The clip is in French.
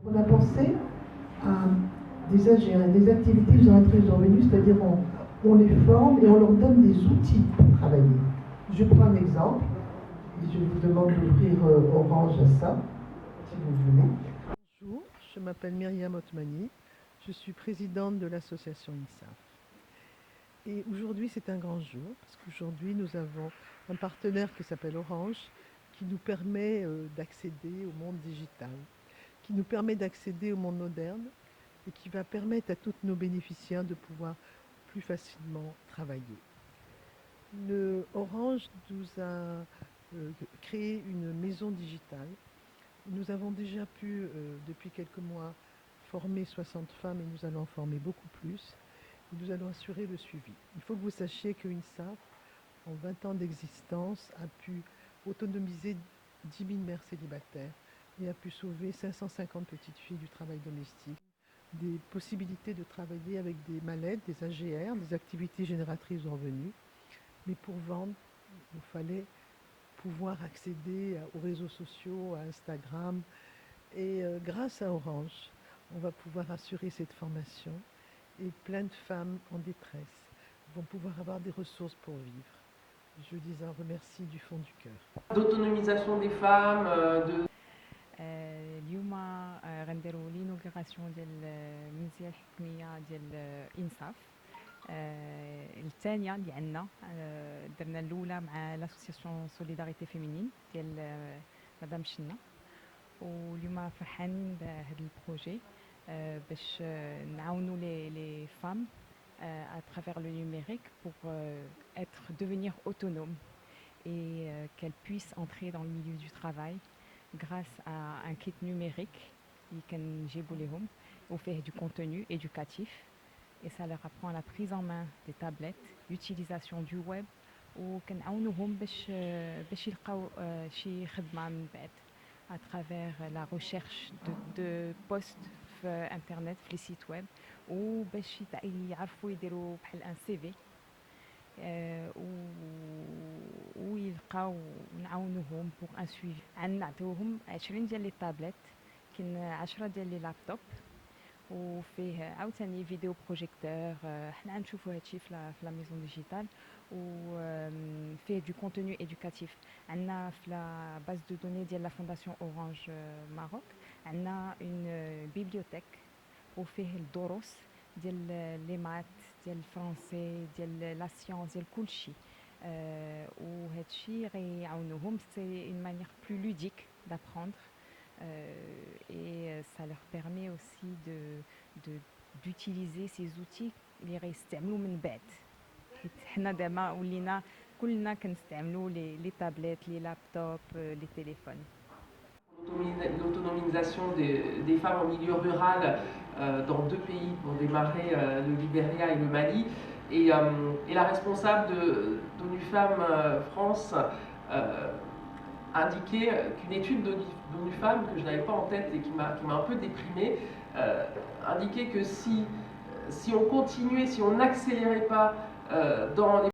On a pensé à des activités génératrices de revenus, c'est-à-dire on les forme et on leur donne des outils pour travailler. Je prends un exemple et je vous demande d'ouvrir Orange à ça, si vous voulez. Bonjour, je m'appelle Myriam Otmani, je suis présidente de l'association INSAF. Et aujourd'hui c'est un grand jour parce qu'aujourd'hui nous avons un partenaire qui s'appelle Orange qui nous permet d'accéder au monde digital, qui nous permet d'accéder au monde moderne et qui va permettre à tous nos bénéficiaires de pouvoir plus facilement travailler. Le Orange nous a créé une maison digitale. Nous avons déjà pu, depuis quelques mois, former 60 femmes et nous allons en former beaucoup plus. Et nous allons assurer le suivi. Il faut que vous sachiez qu'UNICEF, en 20 ans d'existence, a pu autonomiser 10 000 mères célibataires et a pu sauver 550 petites filles du travail domestique. Des possibilités de travailler avec des mallettes, des AGR, des activités génératrices de revenus. Mais pour vendre, il fallait pouvoir accéder aux réseaux sociaux, à Instagram. Et grâce à Orange, on va pouvoir assurer cette formation et plein de femmes en détresse vont pouvoir avoir des ressources pour vivre. Je dis un remercie du fond du cœur. D'autonomisation des femmes, de... اليوم غنديروا لينوغراسيون ديال المنزله الحكميه ديال انصاف الثانيه اللي عندنا درنا الاولى مع لاسوسياسيون سوليداريتي فيمينين ديال مدام شنا واليوم فرحانين بهذا البروجي باش نعاونوا les femmes à travers le numérique pour devenir autonomes et qu'elles puissent entrer dans le milieu du travail grâce à un kit numérique où fait du contenu éducatif et ça leur apprend la prise en main des tablettes, l'utilisation du web وكنعاونوهم باش يلقاو شي خدمة من بعد à travers la recherche de posts في internet في les sites web وباش يعرفوا يديروا بحال un CV ويلقاو نعاونوهم بوغ ان سويفي. نعطيوهم 20 ديال لي طابلت، كاين 10 ديال لي لابتوب وفيه عاوتاني فيديو بروجيكتور. حنا غنشوفوا هادشي في لا ميزون ديجيتال وفيه دو كونتوني ايدوكاتيف. عندنا في لا باز دو دوني ديال لا فونداسيون اورانج ماروك عندنا اون بيبليوتيك وفيه الدروس ديال لي مات ديال الفرنسي ديال لا سيونس ديال كلشي وهادشي غيعاونوهم. سي اون مانيير بلو لوديك d'apprendre et ça leur permet aussi d'utiliser ces outils اللي غيستعملوا من بعد. حنا دابا ولينا كلنا كنستعملوا لي تابلت لي لابتوب لي تيليفون. L'autonomisation des femmes en milieu rural dans 2 pays, pour démarrer le Libéria et le Mali. Et la responsable d'ONU Femmes France indiquait qu'une étude d'ONU Femmes, que je n'avais pas en tête et qui m'a un peu déprimée, indiquait que si on continuait, si on n'accélérait pas dans les